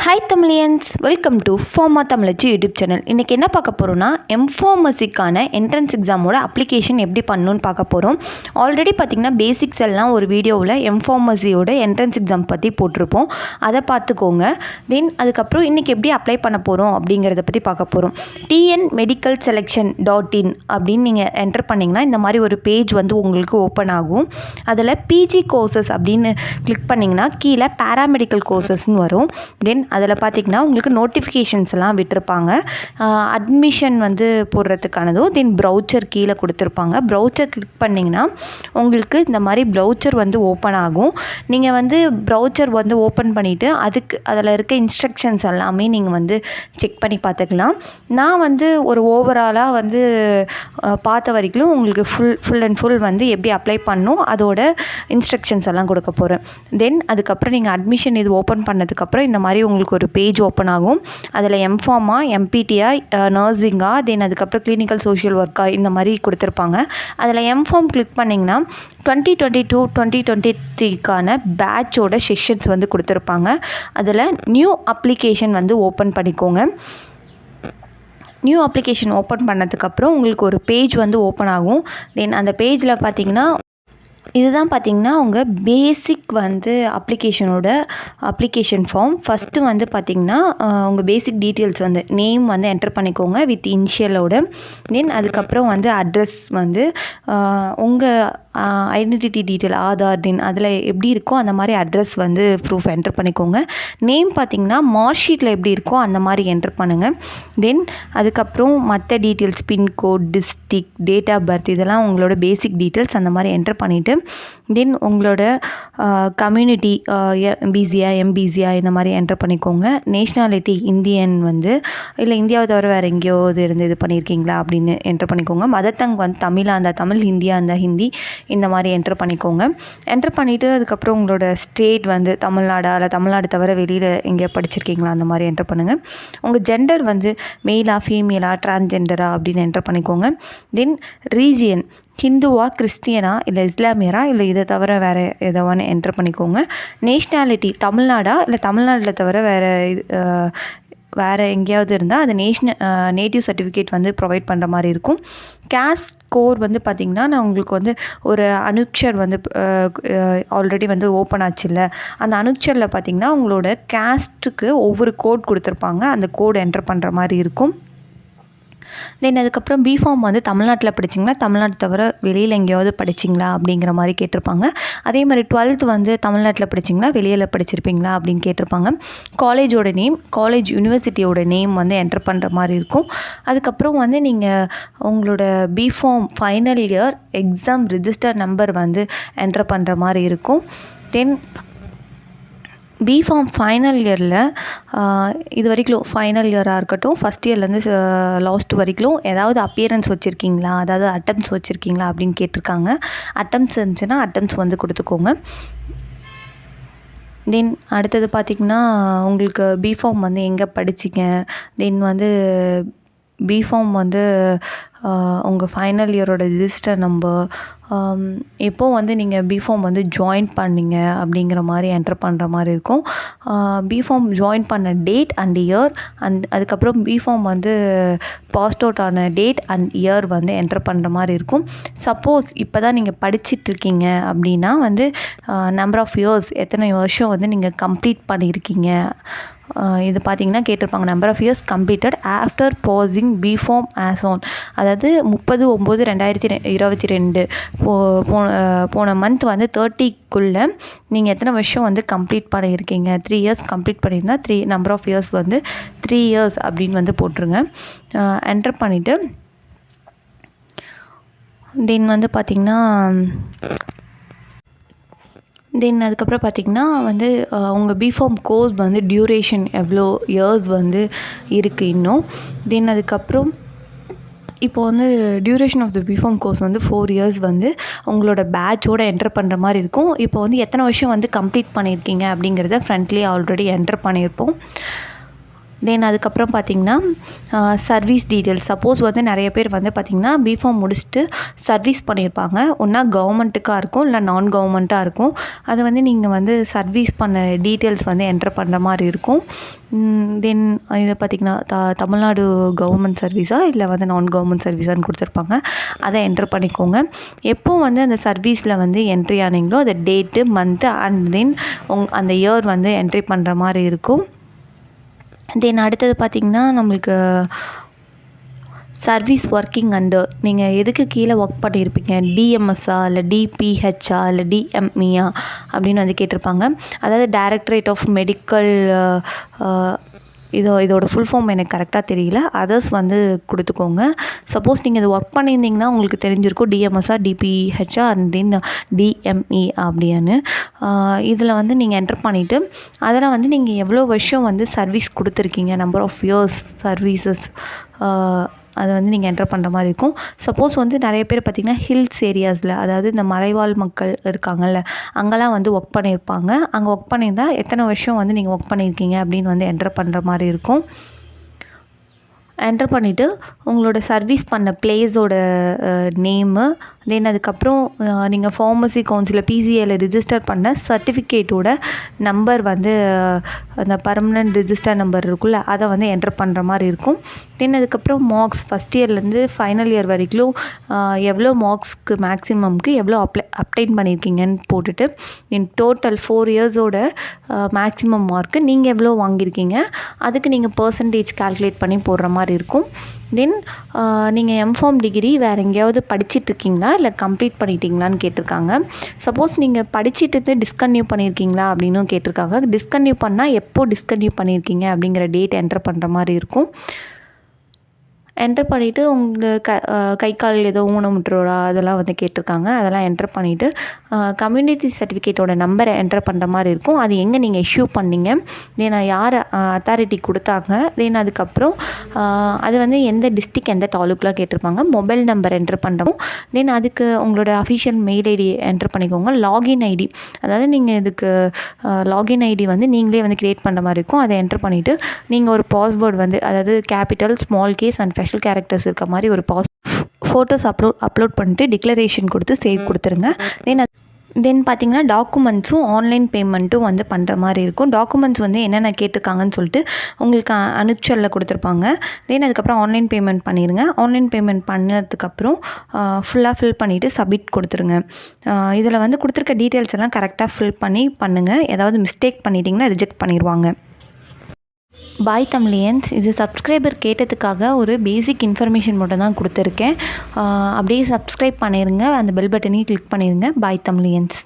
Hi Tamilians, welcome to pharma Thamizhachi YouTube channel. இன்றைக்கி என்ன பார்க்க போகிறோன்னா எம்ஃபார்மசிக்கான என்ட்ரன்ஸ் எக்ஸாமோட அப்ளிகேஷன் எப்படி பண்ணணுன்னு பார்க்க போகிறோம். ஆல்ரெடி பார்த்திங்கன்னா பேசிக்ஸ் எல்லாம் ஒரு வீடியோவில் எம்ஃபார்மசியோட என்ட்ரன்ஸ் எக்ஸாம் பற்றி போட்டிருப்போம், அதை பார்த்துக்கோங்க. தென் அதுக்கப்புறம் இன்றைக்கி எப்படி அப்ளை பண்ண போகிறோம் அப்படிங்கிறத பற்றி பார்க்க போகிறோம். tnmedicalselection.in அப்படின்னு நீங்கள் என்டர் பண்ணிங்கன்னா இந்த மாதிரி ஒரு பேஜ் வந்து உங்களுக்கு ஓப்பன் ஆகும். அதில் பிஜி கோர்சஸ் அப்படின்னு கிளிக் பண்ணிங்கன்னா கீழே பேராமெடிக்கல் கோர்சஸ்ன்னு வரும். தென் அதில் பார்த்திங்கன்னா உங்களுக்கு நோட்டிஃபிகேஷன்ஸ் எல்லாம் விட்டுருப்பாங்க. அட்மிஷன் வந்து போடுறதுக்கானதும் தென் ப்ரௌச்சர் கீழே கொடுத்துருப்பாங்க. ப்ரௌச்சர் கிளிக் பண்ணிங்கன்னா உங்களுக்கு இந்த மாதிரி ப்ரௌச்சர் வந்து ஓப்பன் ஆகும். நீங்கள் வந்து ப்ரௌச்சர் வந்து ஓப்பன் பண்ணிவிட்டு அதில் இருக்க இன்ஸ்ட்ரக்ஷன்ஸ் எல்லாமே நீங்கள் வந்து செக் பண்ணி பார்த்துக்கலாம். நான் வந்து ஒரு ஓவராலாக வந்து பார்த்த வரைக்கும் உங்களுக்கு ஃபுல் அண்ட் ஃபுல் வந்து எப்படி அப்ளை பண்ணணும் அதோட இன்ஸ்ட்ரக்ஷன்ஸ் எல்லாம் கொடுக்க போகிறேன். தென் அதுக்கப்புறம் நீங்கள் அட்மிஷன் இது ஓப்பன் பண்ணதுக்கப்புறம் இந்த மாதிரி உங்களுக்கு ஒரு பேஜ் ஓப்பன் ஆகும். அதில் எம்ஃபார்மா, எம்பிடியா, நர்சிங்கா, தென் அதுக்கப்புறம் கிளினிக்கல் சோஷியல் ஒர்க்கா இந்த மாதிரி கொடுத்துருப்பாங்க. அதில் எம்ஃபார்ம் கிளிக் பண்ணிங்கன்னா 2022-2023க்கான பேட்சோட செஷன்ஸ் வந்து கொடுத்துருப்பாங்க. அதில் நியூ அப்ளிகேஷன் வந்து ஓப்பன் பண்ணிக்கோங்க. நியூ அப்ளிகேஷன் ஓப்பன் பண்ணதுக்கப்புறம் உங்களுக்கு ஒரு பேஜ் வந்து ஓப்பன் ஆகும். தென் அந்த பேஜில் பார்த்தீங்கன்னா இதுதான் பார்த்திங்கன்னா உங்கள் பேசிக் வந்து அப்ளிகேஷன் ஃபார்ம். ஃபஸ்ட்டு வந்து பார்த்திங்கன்னா உங்கள் பேசிக் டீட்டெயில்ஸ் வந்து நேம் வந்து என்டர் பண்ணிக்கோங்க வித் இனிஷியலோட. தென் அதுக்கப்புறம் வந்து அட்ரஸ் வந்து உங்கள் ஐடென்டிட்டி டீட்டெயில், ஆதார், தென் அதில் எப்படி இருக்கோ அந்த மாதிரி அட்ரஸ் வந்து ப்ரூஃப் என்டர் பண்ணிக்கோங்க. நேம் பார்த்திங்கன்னா மார்க் ஷீட்டில் எப்படி இருக்கோ அந்த மாதிரி என்டர் பண்ணுங்கள். தென் அதுக்கப்புறம் மற்ற details, pin code, district, date of birth, இதெல்லாம் உங்களோட பேசிக் டீட்டெயில்ஸ் அந்த மாதிரி என்டர் பண்ணிவிட்டு தென் உங்களோட கம்யூனிட்டி பிசியா, எம்பிசியா இந்த மாதிரி என்டர் பண்ணிக்கோங்க. நேஷ்னாலிட்டி இந்தியன் வந்து இல்லை இந்தியாவை தவிர வேறு எங்கேயோ இருந்து இது பண்ணியிருக்கீங்களா அப்படின்னு என்டர் பண்ணிக்கோங்க. மதர் டங் வந்து தமிழாக இருந்தால் தமிழ், ஹிந்தியாக இருந்தால் ஹிந்தி, இந்த மாதிரி என்டர் பண்ணிக்கோங்க. என்டர் பண்ணிவிட்டு அதுக்கப்புறம் உங்களோட ஸ்டேட் வந்து தமிழ்நாடா இல்லை தமிழ்நாடு தவிர வெளியில் எங்கேயோ படிச்சிருக்கீங்களா அந்த மாதிரி என்டர் பண்ணுங்கள். உங்கள் ஜெண்டர் வந்து மெயிலா, ஃபீமேலா, டிரான்ஸ்ஜெண்டரா அப்படின்னு என்டர் பண்ணிக்கோங்க. தென் ரீஜியன் ஹிந்துவா, கிறிஸ்டியனா இல்லை இஸ்லாமியரா இல்லை இதை தவிர வேறு எதவான்னு என்டர் பண்ணிக்கோங்க. நேஷ்னாலிட்டி தமிழ்நாடா இல்லை தமிழ்நாட்டில் தவிர வேறு எங்கேயாவது இருந்தால் அது நேட்டிவ் சர்டிஃபிகேட் வந்து ப்ரொவைட் பண்ணுற மாதிரி இருக்கும். கேஸ்ட் ஸ்கோர் வந்து பார்த்திங்கன்னா நான் உங்களுக்கு வந்து ஒரு அனுக்ஷர் வந்து ஆல்ரெடி வந்து ஓப்பன் ஆச்சு இல்லை, அந்த அனுக்ஷரில் பார்த்திங்கன்னா உங்களோட கேஸ்ட்டுக்கு ஒவ்வொரு கோட் கொடுத்துருப்பாங்க. அந்த கோட் என்டர் பண்ணுற மாதிரி இருக்கும். தென் அதுக்கப்புறம் பிஃபார்ம் வந்து தமிழ்நாட்டில் படிச்சிங்களா, தமிழ்நாட்டு தவிர வெளியில் எங்கேயாவது படிச்சிங்களா அப்படிங்கிற மாதிரி கேட்டிருப்பாங்க. அதே மாதிரி 12th வந்து தமிழ்நாட்டில் படிச்சிங்களா, வெளியில் படிச்சிருப்பீங்களா அப்படின்னு கேட்டிருப்பாங்க. காலேஜோட நேம், காலேஜ் யூனிவர்சிட்டியோட நேம் வந்து என்டர் பண்ணுற மாதிரி இருக்கும். அதுக்கப்புறம் வந்து நீங்கள் உங்களோட B Pharm final year exam register number வந்து என்டர் பண்ணுற மாதிரி இருக்கும். தென் பிஃபார்ம் ஃபைனல் இயரில் இது வரைக்கும் ஃபைனல் இயராக இருக்கட்டும், ஃபஸ்ட் இயர்லேருந்து லாஸ்ட் வரைக்கும் ஏதாவது அப்பியரன்ஸ் வச்சுருக்கீங்களா, அதாவது அட்டம்ஸ் வச்சுருக்கீங்களா அப்படின்னு கேட்டிருக்காங்க. அட்டம்ஸ் இருந்துச்சுன்னா அட்டம்ஸ் வந்து கொடுத்துக்கோங்க. தென் அடுத்தது பார்த்திங்கன்னா உங்களுக்கு பிஃபார்ம் வந்து எங்கே படிச்சிங்க, தென் வந்து பிஃபார்ம் வந்து உங்கள் ஃபைனல் இயரோட ரிஜிஸ்டர் நம்பர், எப்போது வந்து நீங்கள் பிஃபார்ம் வந்து ஜாயின் பண்ணிங்க அப்படிங்கிற மாதிரி என்டர் பண்ணுற மாதிரி இருக்கும். பிஃபார்ம் ஜாயின் பண்ண டேட் அண்ட் இயர் அதுக்கப்புறம் பிஃபார்ம் வந்து பாஸ்ட் அவுட் ஆன டேட் அண்ட் இயர் வந்து என்டர் பண்ணுற மாதிரி இருக்கும். சப்போஸ் இப்போ தான் நீங்கள் படிச்சிட்ருக்கீங்க அப்படின்னா வந்து நம்பர் ஆஃப் இயர்ஸ், எத்தனை வருஷம் வந்து நீங்கள் கம்ப்ளீட் பண்ணியிருக்கீங்க இது பார்த்திங்கன்னா கேட்டிருப்பாங்க. Number of years completed after passing B Pharm as on, அதாவது 30/9/2022 போன மந்த் வந்து 30க்குள்ளே நீங்கள் எத்தனை வருஷம் வந்து கம்ப்ளீட் பண்ணியிருக்கீங்க. 3 இயர்ஸ் கம்ப்ளீட் பண்ணியிருந்தால் நம்பர் ஆஃப் இயர்ஸ் வந்து 3 இயர்ஸ் அப்படின்னு வந்து போட்டுருங்க. என்டர் பண்ணிவிட்டு தென் வந்து பார்த்திங்கன்னா தென் அதுக்கப்புறம் பார்த்திங்கன்னா வந்து உங்கள் பிஃபார்ம் கோர்ஸ் வந்து டியூரேஷன் எவ்வளோ இயர்ஸ் வந்து இருக்குது இன்னும். தென் அதுக்கப்புறம் இப்போ வந்து duration of the B Pharm course வந்து 4 இயர்ஸ் வந்து உங்களோட பேட்சோடு என்டர் பண்ணுற மாதிரி இருக்கும். இப்போ வந்து எத்தனை வருஷம் வந்து கம்ப்ளீட் பண்ணியிருக்கீங்க அப்படிங்கிறத ஃப்ரண்ட்லேயே ஆல்ரெடி என்டர் பண்ணியிருப்போம். தென் அதுக்கப்புறம் பார்த்திங்கன்னா சர்வீஸ் டீட்டெயில்ஸ். சப்போஸ் வந்து நிறைய பேர் வந்து பார்த்திங்கன்னா பிஃபார்ம் முடிச்சுட்டு சர்வீஸ் பண்ணியிருப்பாங்க. ஒன்றா கவர்மெண்ட்டுக்காக இருக்கும், இல்லை நான் கவர்மெண்ட்டாக இருக்கும். அதை வந்து நீங்கள் வந்து சர்வீஸ் பண்ண டீட்டெயில்ஸ் வந்து என்டர் பண்ணுற மாதிரி இருக்கும். தென் இதை பார்த்திங்கன்னா தமிழ்நாடு கவர்மெண்ட் சர்வீஸா இல்லை வந்து நான் கவர்மெண்ட் சர்வீஸான்னு கொடுத்துருப்பாங்க. அதை என்டர் பண்ணிக்கோங்க. எப்போ வந்து அந்த சர்வீஸில் வந்து என்ட்ரி ஆனீங்களோ அந்த டேட்டு, மந்த்து அண்ட் தென் அந்த இயர் வந்து என்ட்ரி பண்ணுற மாதிரி இருக்கும். தென் அடுத்தது பார்த்திங்கன்னா நம்மளுக்கு சர்வீஸ் ஒர்க்கிங் அண்டர், நீங்கள் எதுக்கு கீழே ஒர்க் பண்ணியிருப்பீங்க, டிஎம்எஸ்ஸா இல்லை டிபிஹெச்சா இல்லை டிஎம்இயா அப்படின்னு வந்து கேட்டிருப்பாங்க. அதாவது டைரக்டரேட் ஆஃப் மெடிக்கல், இதோட ஃபுல் ஃபார்ம் எனக்கு கரெக்டாக தெரியல, அதர்ஸ் வந்து கொடுத்துக்கோங்க. சப்போஸ் நீங்கள் இது ஒர்க் பண்ணியிருந்தீங்கன்னா உங்களுக்கு தெரிஞ்சிருக்கும் டிஎம்எஸ்ஸா டிபிஹெச்சா அண்ட் தென் டிஎம்இ அப்படின்னு. இதில் வந்து நீங்கள் என்டர் பண்ணிவிட்டு அதில் வந்து நீங்கள் எவ்வளோ வருஷம் வந்து சர்வீஸ் கொடுத்துருக்கீங்க, நம்பர் ஆஃப் இயர்ஸ் சர்வீசஸ், அதை வந்து நீங்கள் என்டர் பண்ணுற மாதிரி இருக்கும். சப்போஸ் வந்து நிறைய பேர் பார்த்திங்கன்னா ஹில்ஸ் ஏரியாஸில், அதாவது இந்த மலைவாழ் மக்கள் இருக்காங்கல்ல, அங்கெல்லாம் வந்து ஒர்க் பண்ணியிருப்பாங்க. அங்கே ஒர்க் பண்ணியிருந்தால் எத்தனை வருஷம் வந்து நீங்கள் ஒர்க் பண்ணியிருக்கீங்க அப்படின்னு வந்து என்டர் பண்ணுற மாதிரி இருக்கும். என்டர் பண்ணிவிட்டு உங்களோட சர்வீஸ் பண்ண பிளேஸோட நேமு, தென் அதுக்கப்புறம் நீங்கள் ஃபார்மசி கவுன்சிலில் பிசிஏல ரிஜிஸ்டர் பண்ண சர்டிஃபிகேட்டோட நம்பர் வந்து அந்த பர்மனெண்ட் ரிஜிஸ்டர் நம்பர் இருக்குல்ல, அதை வந்து என்டர் பண்ணுற மாதிரி இருக்கும். தென் அதுக்கப்புறம் மார்க்ஸ் ஃபஸ்ட் இயர்லேருந்து ஃபைனல் இயர் வரைக்கும் எவ்வளோ மார்க்ஸ்க்கு மேக்ஸிமம்க்கு எவ்வளோ அப்டைன் பண்ணியிருக்கீங்கன்னு போட்டுட்டு இன் டோட்டல் 4 இயர்ஸோட மேக்ஸிமம் மார்க்கு நீங்கள் எவ்வளோ வாங்கியிருக்கீங்க அதுக்கு நீங்கள் பர்சன்டேஜ் கால்குலேட் பண்ணி போடுற மாதிரி இருக்கும். தென் நீங்கள் எம்ஃபார்ம் டிகிரி வேறு எங்கேயாவது படிச்சிட்ருக்கீங்களா இல்லை கம்ப்ளீட் பண்ணிட்டீங்களான்னு கேட்டிருக்காங்க. சப்போஸ் நீங்கள் படிச்சுட்டு டிஸ்கன்டினியூ பண்ணியிருக்கீங்களா அப்படின்னும் கேட்டிருக்காங்க. டிஸ்கன்டினியூ பண்ணால் எப்போ டிஸ்கன்டினியூ பண்ணியிருக்கீங்க அப்படிங்கிற டேட் என்டர் பண்ணுற மாதிரி இருக்கும். என்டர் பண்ணிவிட்டு உங்கள் கை கால் ஏதோ ஊனமுற்றோரா அதெல்லாம் வந்து கேட்டிருக்காங்க. அதெல்லாம் என்டர் பண்ணிவிட்டு கம்யூனிட்டி சர்டிஃபிகேட்டோட நம்பரை என்டர் பண்ணுற மாதிரி இருக்கும். அது எங்கே நீங்கள் இஷ்யூ பண்ணீங்க, தென் யார் அத்தாரிட்டி கொடுத்தாங்க, தென் அதுக்கப்புறம் அது வந்து எந்த டிஸ்ட்ரிக் எந்த தாலுக்குலாம் கேட்டிருப்பாங்க. மொபைல் நம்பர் என்டர் பண்ணுறோம். தென் அதுக்கு உங்களோட அஃபிஷியல் மெயில் ஐடி என்டர் பண்ணிக்கோங்க. லாகின் ஐடி, அதாவது நீங்கள் இதுக்கு லாகின் ஐடி வந்து நீங்களே வந்து க்ரியேட் பண்ணுற மாதிரி இருக்கும். அதை என்டர் பண்ணிவிட்டு நீங்கள் ஒரு பாஸ்வேர்டு வந்து, அதாவது capital, small case and special characters இருக்க மாதிரி ஒரு ஃபோட்டோஸ் அப்லோட் பண்ணிட்டு டிக்ளரேஷன் கொடுத்து சேவ் கொடுத்துருங்க. தென் பார்த்திங்கன்னா டாக்குமெண்ட்ஸும் ஆன்லைன் பேமெண்ட்டும் வந்து பண்ணுற மாதிரி இருக்கும். டாக்குமெண்ட்ஸ் வந்து என்னென்ன கேட்டிருக்காங்கன்னு சொல்லிட்டு உங்களுக்கு அனுச்சலில் கொடுத்துருப்பாங்க. தென் அதுக்கப்புறம் ஆன்லைன் பேமெண்ட் பண்ணிடுங்க. ஆன்லைன் பேமெண்ட் பண்ணதுக்கப்புறம் ஃபுல்லாக ஃபில் பண்ணிவிட்டு சப்மிட் கொடுத்துருங்க. இதில் வந்து கொடுத்துருக்க டீட்டெயில்ஸ் எல்லாம் கரெக்டாக ஃபில் பண்ணி பண்ணுங்கள். ஏதாவது மிஸ்டேக் பண்ணிட்டீங்கன்னா ரிஜெக்ட் பண்ணிடுவாங்க. பாய் தமிழியன்ஸ், இது சப்ஸ்கிரைபர் கேட்டதுக்காக ஒரு பேசிக் இன்ஃபர்மேஷன் மட்டும் தான் கொடுத்துருக்கேன். அப்படியே சப்ஸ்கிரைப் பண்ணிடுங்க, அந்த பெல் பட்டனையும் கிளிக் பண்ணிடுங்க. பாய் தமிழியன்ஸ்.